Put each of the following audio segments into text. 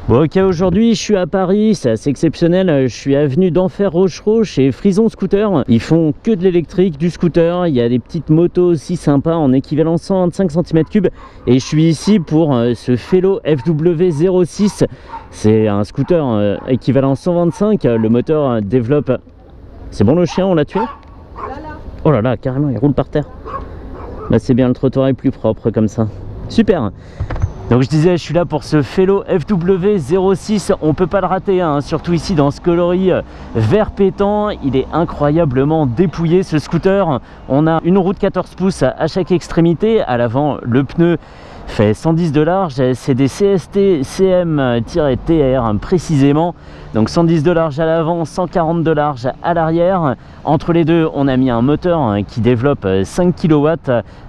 Bon ok, aujourd'hui je suis à Paris, c'est assez exceptionnel, je suis avenue d'Enfer Rochereau chez Frison Scooter. Ils font que de l'électrique, du scooter, il y a des petites motos aussi sympas en équivalent 125 cm3 et je suis ici pour ce Fellow FW06. C'est un scooter équivalent 125, le moteur développe... C'est bon le chien, on l'a tué? Oh là là, carrément il roule par terre. Là c'est bien, le trottoir est plus propre comme ça. Super. Donc je disais, je suis là pour ce Fellow FW06, on peut pas le rater, hein, surtout ici dans ce coloris vert pétant. Il est incroyablement dépouillé ce scooter. On a une roue de 14 pouces à chaque extrémité. À l'avant, le pneu fait 110 de large, c'est des CST CM-TR précisément, donc 110 de large à l'avant, 140 de large à l'arrière. Entre les deux, on a mis un moteur qui développe 5 kW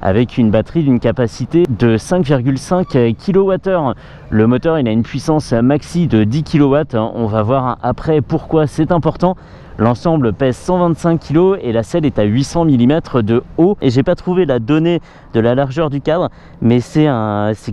avec une batterie d'une capacité de 5,5 kWh. Le moteur, il a une puissance maxi de 10 kW, on va voir après pourquoi c'est important. L'ensemble pèse 125 kg et la selle est à 800 mm de haut. Et j'ai pas trouvé la donnée de la largeur du cadre, mais c'est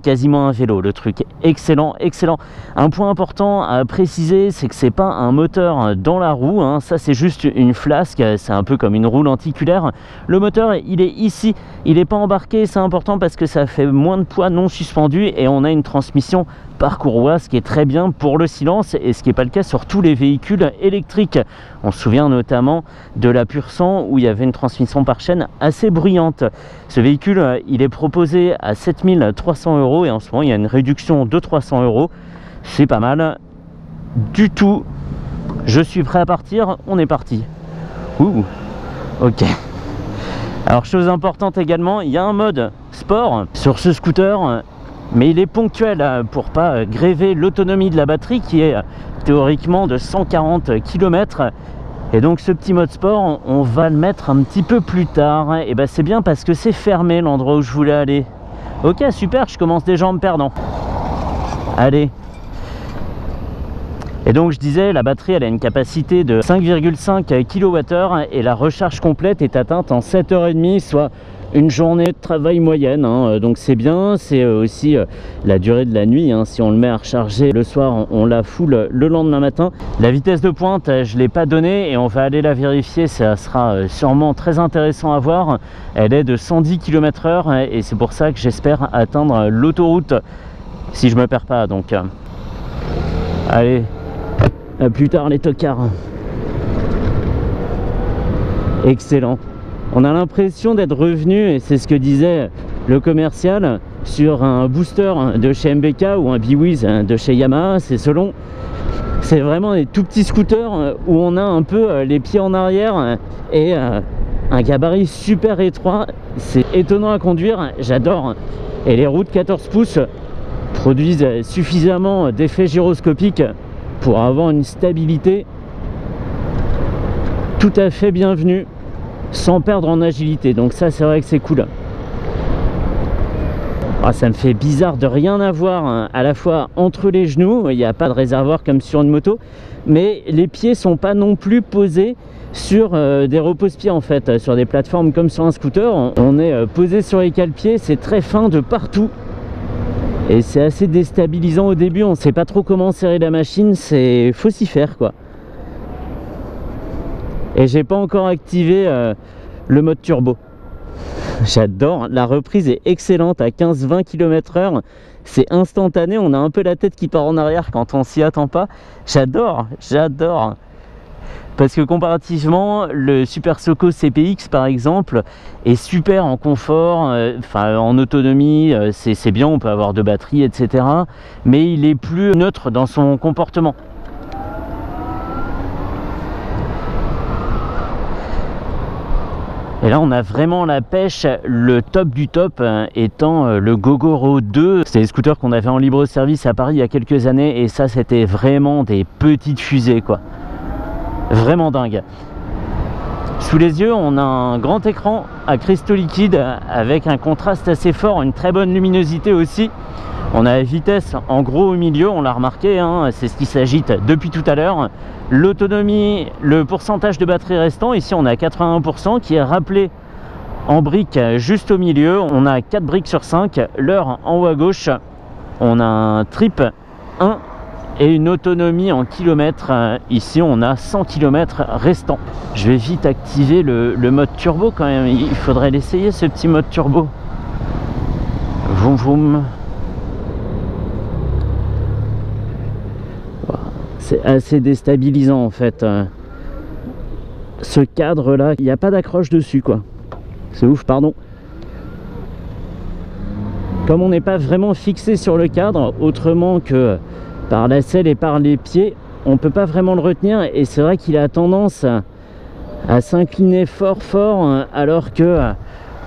quasiment un vélo, le truc. Excellent, excellent. Un point important à préciser, c'est que c'est pas un moteur dans la roue, hein. Ça c'est juste une flasque, c'est un peu comme une roue lenticulaire. Le moteur, il est ici, il n'est pas embarqué, c'est important parce que ça fait moins de poids non suspendu et on a une transmission par courroie, ce qui est très bien pour le silence et ce qui n'est pas le cas sur tous les véhicules électriques. On se souvient notamment de la Pur Sang où il y avait une transmission par chaîne assez bruyante. Ce véhicule, il est proposé à 7 300 € et en ce moment il y a une réduction de 300 €. C'est pas mal du tout. Je suis prêt à partir, on est parti. Ouh, ok. Alors chose importante également, il y a un mode sport sur ce scooter, mais il est ponctuel pour pas gréver l'autonomie de la batterie qui est théoriquement de 140 km. Et donc ce petit mode sport, on va le mettre un petit peu plus tard. Et ben c'est bien parce que c'est fermé l'endroit où je voulais aller. Ok, super, je commence déjà en me perdant. Allez. Et donc je disais, la batterie elle a une capacité de 5,5 kWh et la recharge complète est atteinte en 7h30, soit une journée de travail moyenne, hein. Donc c'est bien. C'est aussi la durée de la nuit, hein. Si on le met à recharger le soir, on la foule le lendemain matin. La vitesse de pointe, je ne l'ai pas donnée et on va aller la vérifier, ça sera sûrement très intéressant à voir. Elle est de 110 km/h et c'est pour ça que j'espère atteindre l'autoroute si je me perds pas. Donc allez, à plus tard les tocards. Excellent. On a l'impression d'être revenu, et c'est ce que disait le commercial, sur un booster de chez MBK ou un Biwiz de chez Yamaha, c'est selon. C'est vraiment des tout petits scooters où on a un peu les pieds en arrière et un gabarit super étroit. C'est étonnant à conduire, j'adore. Et les roues de 14 pouces produisent suffisamment d'effets gyroscopiques pour avoir une stabilité tout à fait bienvenue, sans perdre en agilité. Donc ça c'est vrai que c'est cool. Ah, ça me fait bizarre de rien avoir hein, à la fois entre les genoux, il n'y a pas de réservoir comme sur une moto, mais les pieds sont pas non plus posés sur des repose-pieds en fait, sur des plateformes comme sur un scooter. On est posé sur les cale-pieds, c'est très fin de partout et c'est assez déstabilisant au début, on ne sait pas trop comment serrer la machine, faut s'y faire quoi. Et j'ai pas encore activé le mode turbo. J'adore, la reprise est excellente à 15-20 km/h, c'est instantané, on a un peu la tête qui part en arrière quand on s'y attend pas. J'adore, j'adore. Parce que comparativement, le Super Soco CPX par exemple est super en confort, en autonomie, c'est bien, on peut avoir deux batteries, etc. Mais il est plus neutre dans son comportement. Et là on a vraiment la pêche, le top du top étant le Gogoro 2. C'est des scooters qu'on avait en libre service à Paris il y a quelques années et ça c'était vraiment des petites fusées quoi. Vraiment dingue. Sous les yeux on a un grand écran à cristaux liquides avec un contraste assez fort, une très bonne luminosité aussi. On a la vitesse en gros au milieu, on l'a remarqué, hein, c'est ce qui s'agite depuis tout à l'heure. L'autonomie, le pourcentage de batterie restant, ici on a 81% qui est rappelé en briques juste au milieu. On a 4 briques sur 5, l'heure en haut à gauche. On a un trip 1 et une autonomie en kilomètres. Ici on a 100 km restants. Je vais vite activer le mode turbo quand même, il faudrait l'essayer ce petit mode turbo. Vroom vroom. C'est assez déstabilisant en fait. Ce cadre là, il n'y a pas d'accroche dessus quoi. C'est ouf, pardon. Comme on n'est pas vraiment fixé sur le cadre, autrement que par la selle et par les pieds, on peut pas vraiment le retenir, et c'est vrai qu'il a tendance à s'incliner fort alors que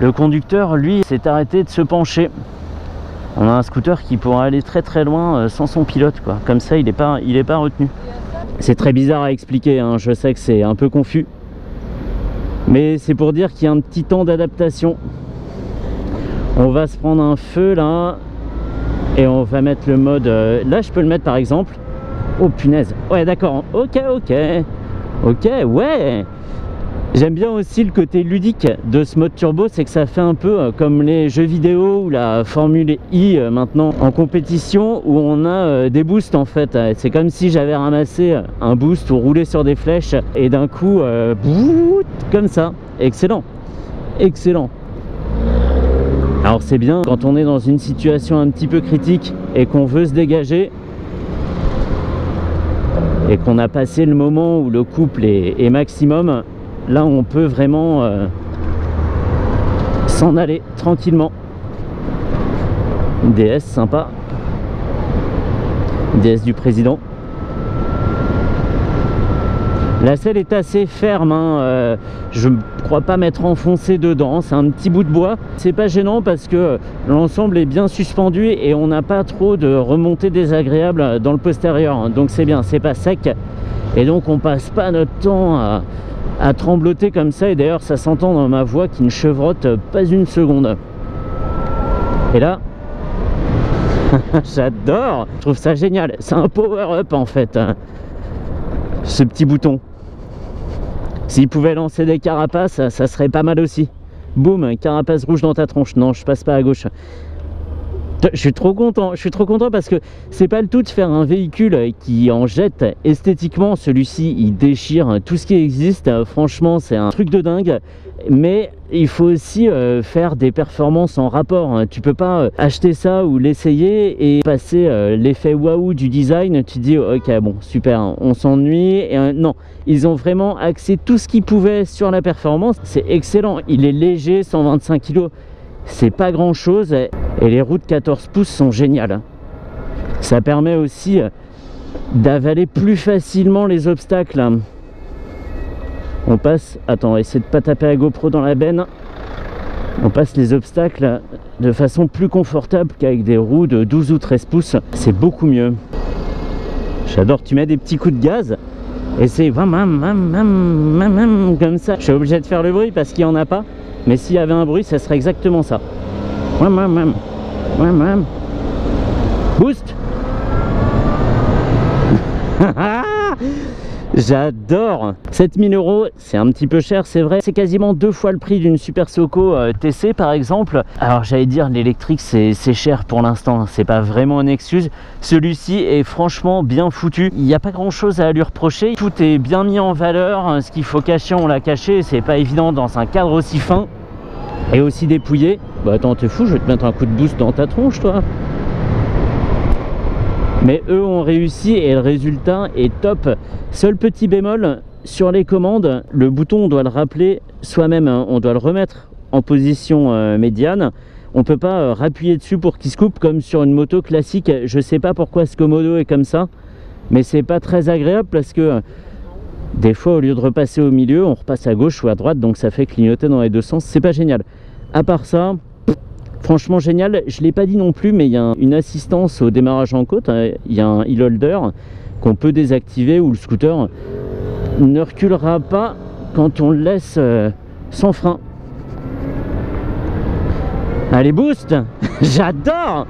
le conducteur lui s'est arrêté de se pencher. On a un scooter qui pourrait aller très loin sans son pilote quoi. Comme ça il est pas retenu. C'est très bizarre à expliquer hein. Je sais que c'est un peu confus, mais c'est pour dire qu'il y a un petit temps d'adaptation. On va se prendre un feu là et on va mettre le mode là je peux le mettre par exemple. Oh punaise, ouais d'accord, ok ouais. J'aime bien aussi le côté ludique de ce mode turbo, c'est que ça fait un peu comme les jeux vidéo ou la Formule I maintenant en compétition, où on a des boosts en fait. C'est comme si j'avais ramassé un boost ou roulé sur des flèches et d'un coup comme ça. Excellent. Alors c'est bien quand on est dans une situation un petit peu critique et qu'on veut se dégager et qu'on a passé le moment où le couple est maximum. Là on peut vraiment s'en aller tranquillement. DS sympa, DS du président. La selle est assez ferme hein. Je ne crois pas m'être enfoncé dedans, c'est un petit bout de bois. C'est pas gênant parce que l'ensemble est bien suspendu et on n'a pas trop de remontées désagréables dans le postérieur, donc c'est bien, c'est pas sec et donc on passe pas notre temps à trembloter comme ça. Et d'ailleurs ça s'entend dans ma voix qui ne chevrotte pas une seconde. Et là j'adore, je trouve ça génial, c'est un power up en fait ce petit bouton. S'il pouvait lancer des carapaces, ça serait pas mal aussi. Boum, carapace rouge dans ta tronche. Non, je passe pas à gauche. Je suis trop content parce que c'est pas le tout de faire un véhicule qui en jette esthétiquement. Celui-ci il déchire tout ce qui existe, franchement c'est un truc de dingue, mais il faut aussi faire des performances en rapport. Tu peux pas acheter ça ou l'essayer et passer l'effet waouh du design. Tu te dis ok bon super, on s'ennuie, et non, ils ont vraiment axé tout ce qu'ils pouvaient sur la performance. C'est excellent, il est léger, 125 kg, c'est pas grand chose, et les roues de 14 pouces sont géniales. Ça permet aussi d'avaler plus facilement les obstacles. On passe, attends, on va essayer de pas taper la GoPro dans la benne. On passe les obstacles de façon plus confortable qu'avec des roues de 12 ou 13 pouces. C'est beaucoup mieux. J'adore, tu mets des petits coups de gaz et c'est comme ça. Je suis obligé de faire le bruit parce qu'il n'y en a pas. Mais s'il y avait un bruit, ça serait exactement ça. Boost. J'adore. 7000 €, c'est un petit peu cher, c'est vrai. C'est quasiment 2 fois le prix d'une Super Soco TC par exemple. Alors j'allais dire l'électrique c'est cher pour l'instant, c'est pas vraiment une excuse. Celui-ci est franchement bien foutu. Il n'y a pas grand chose à lui reprocher. Tout est bien mis en valeur. Ce qu'il faut cacher, on l'a caché. C'est pas évident dans un cadre aussi fin et aussi dépouillé. Bah attends, t'es fou, je vais te mettre un coup de boost dans ta tronche toi. Mais eux ont réussi et le résultat est top. Seul petit bémol, sur les commandes, le bouton on doit le rappeler soi-même, hein. On doit le remettre en position médiane. On peut pas rappuyer dessus pour qu'il se coupe comme sur une moto classique. Je sais pas pourquoi ce Komodo est comme ça, mais c'est pas très agréable parce que des fois au lieu de repasser au milieu, on repasse à gauche ou à droite, donc ça fait clignoter dans les deux sens. C'est pas génial. À part ça, franchement génial. Je l'ai pas dit non plus, mais il y a une assistance au démarrage en côte. Il y a un hill holder qu'on peut désactiver, où le scooter ne reculera pas quand on le laisse sans frein. Allez, boost. J'adore.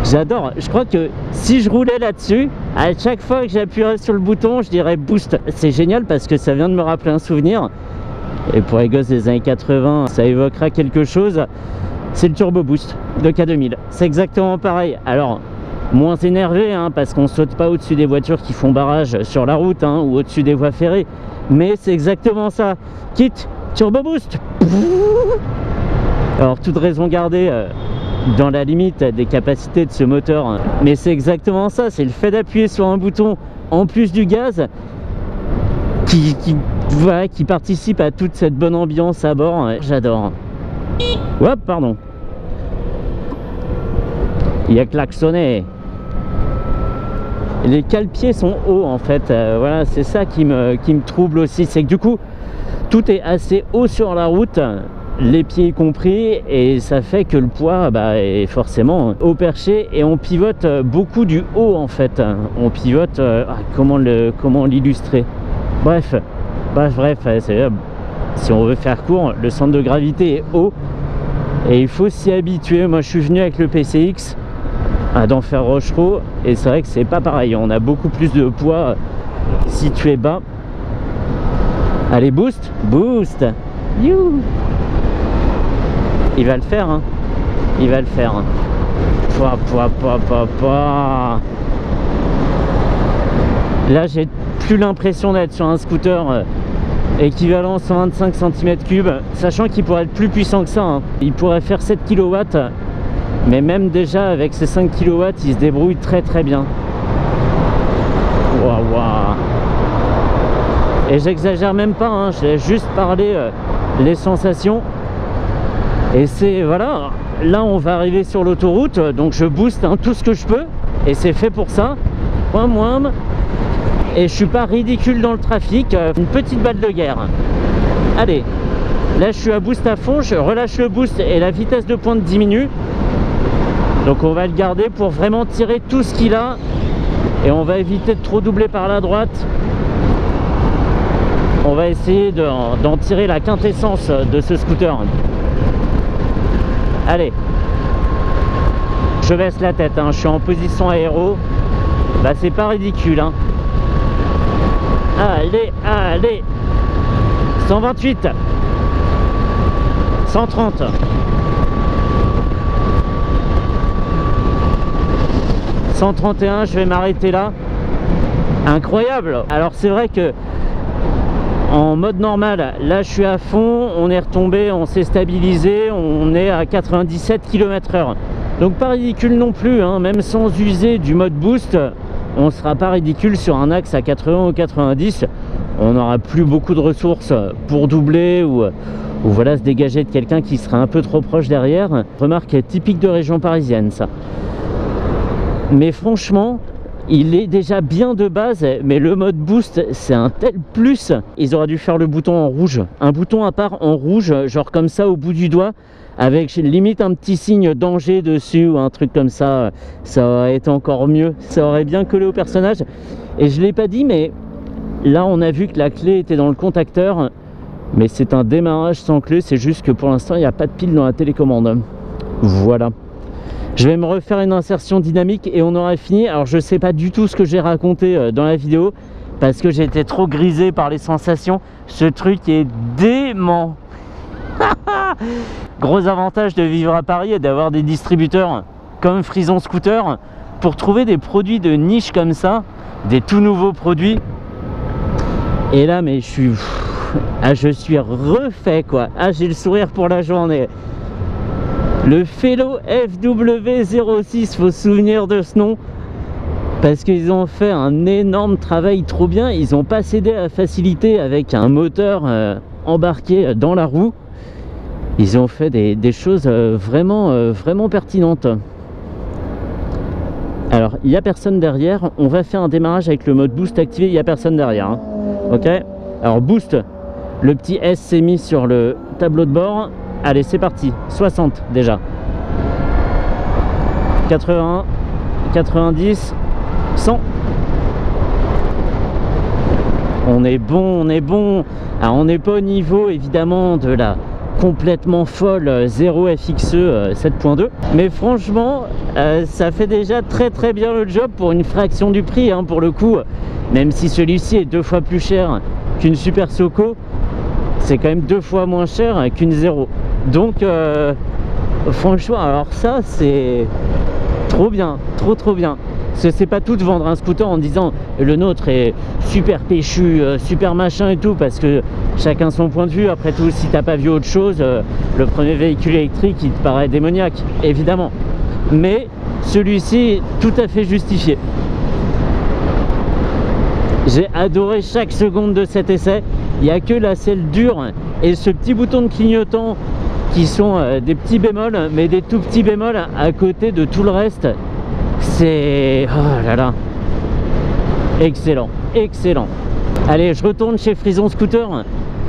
Je crois que si je roulais là-dessus, à chaque fois que j'appuierais sur le bouton, je dirais boost. C'est génial parce que ça vient de me rappeler un souvenir, et pour les gosses des années 80 ça évoquera quelque chose. C'est le Turbo Boost de K2000, c'est exactement pareil. Alors moins énervé, hein, parce qu'on saute pas au-dessus des voitures qui font barrage sur la route, hein, ou au-dessus des voies ferrées. Mais c'est exactement ça. Quitte, turbo boost. Alors toute raison gardée dans la limite des capacités de ce moteur. Mais c'est exactement ça, c'est le fait d'appuyer sur un bouton en plus du gaz voilà, qui participe à toute cette bonne ambiance à bord. J'adore. Hop, pardon. Il a klaxonné. Les cale-pieds sont hauts en fait, voilà, c'est ça qui me trouble aussi, c'est que du coup tout est assez haut sur la route, les pieds compris, et ça fait que le poids est forcément au perché, et on pivote beaucoup du haut en fait. On pivote, comment l'illustrer, bref, si on veut faire court, le centre de gravité est haut et il faut s'y habituer. Moi je suis venu avec le PCX d'Enfer Rochereau, et c'est vrai que c'est pas pareil, on a beaucoup plus de poids situé bas. Allez, boost, boost, you. Il va le faire, hein. Il va le faire. Là j'ai plus l'impression d'être sur un scooter équivalent 125 cm3, sachant qu'il pourrait être plus puissant que ça, hein. Il pourrait faire 7 kW, mais même déjà avec ces 5 kW il se débrouille très très bien. Waouh. Et j'exagère même pas, hein, j'ai juste parlé les sensations. Et c'est, voilà, là on va arriver sur l'autoroute, donc je booste, hein, tout ce que je peux, et c'est fait pour ça. Et je suis pas ridicule dans le trafic, une petite balle de guerre. Allez, là je suis à boost à fond, je relâche le boost et la vitesse de pointe diminue. Donc on va le garder pour vraiment tirer tout ce qu'il a, et on va éviter de trop doubler par la droite. On va essayer d'en tirer la quintessence de ce scooter. Allez, je baisse la tête, hein, je suis en position aéro. Bah c'est pas ridicule, hein. Allez, allez, 128, 130, 131, je vais m'arrêter là. Incroyable. Alors c'est vrai que en mode normal, là je suis à fond, on est retombé, on s'est stabilisé, on est à 97 km/h. Donc pas ridicule non plus, hein, même sans user du mode boost, on sera pas ridicule sur un axe à 80 ou 90. On n'aura plus beaucoup de ressources pour doubler ou voilà, se dégager de quelqu'un qui serait un peu trop proche derrière. Remarque typique de région parisienne, ça. Mais franchement, il est déjà bien de base, mais le mode boost c'est un tel plus. Ils auraient dû faire le bouton en rouge, un bouton à part en rouge, genre comme ça au bout du doigt, avec limite un petit signe danger dessus ou un truc comme ça. Ça aurait été encore mieux, ça aurait bien collé au personnage. Et je l'ai pas dit, mais là on a vu que la clé était dans le contacteur, mais c'est un démarrage sans clé, c'est juste que pour l'instant il n'y a pas de pile dans la télécommande. Voilà. Je vais me refaire une insertion dynamique et on aura fini. Alors je sais pas du tout ce que j'ai raconté dans la vidéo, parce que j'ai été trop grisé par les sensations. Ce truc est dément. Gros avantage de vivre à Paris et d'avoir des distributeurs comme Frison Scooter pour trouver des produits de niche comme ça, des tout nouveaux produits. Et là mais je suis refait quoi. Ah, j'ai le sourire pour la journée. Le Fellow FW06, faut se souvenir de ce nom, parce qu'ils ont fait un énorme travail trop bien. Ils n'ont pas cédé à la facilité avec un moteur embarqué dans la roue. Ils ont fait des choses vraiment pertinentes. Alors il n'y a personne derrière, on va faire un démarrage avec le mode boost activé, il n'y a personne derrière, hein. Ok, alors boost, le petit S s'est mis sur le tableau de bord. Allez, c'est parti, 60 déjà, 80, 90, 100. On est bon, on est bon. Alors on n'est pas au niveau évidemment de la complètement folle 0 FXE 7.2, mais franchement ça fait déjà très bien le job pour une fraction du prix, hein, pour le coup. Même si celui-ci est 2 fois plus cher qu'une Super Soco, c'est quand même 2 fois moins cher qu'une 0. Donc franchement, alors ça c'est Trop bien, trop bien. C'est pas tout de vendre un scooter en disant le nôtre est super péchu, super machin et tout, parce que chacun son point de vue. Après tout, si t'as pas vu autre chose, le premier véhicule électrique il te paraît démoniaque, évidemment. Mais celui-ci est tout à fait justifié. J'ai adoré chaque seconde de cet essai. Il n'y a que la selle dure et ce petit bouton de clignotant qui sont des petits bémols, mais des tout petits bémols à côté de tout le reste. C'est... oh là là, excellent, excellent. Allez, je retourne chez Frison Scooter,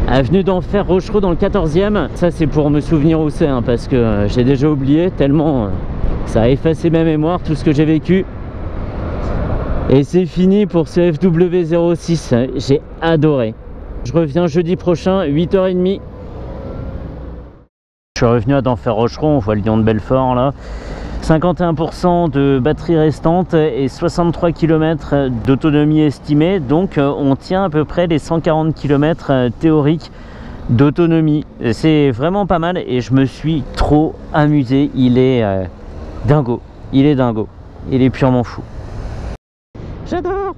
avenue d'Enfer Rochereau dans le 14e. Ça c'est pour me souvenir où c'est, hein, parce que j'ai déjà oublié tellement ça a effacé ma mémoire, tout ce que j'ai vécu. Et c'est fini pour ce FW06, j'ai adoré. Je reviens jeudi prochain, 8h30. Je suis revenu à d'Enfer Rochereau, on voit le lion de Belfort là. 51% de batterie restante et 63 km d'autonomie estimée, donc on tient à peu près les 140 km théoriques d'autonomie. C'est vraiment pas mal et je me suis trop amusé. Il est dingo, il est dingo, il est purement fou. J'adore.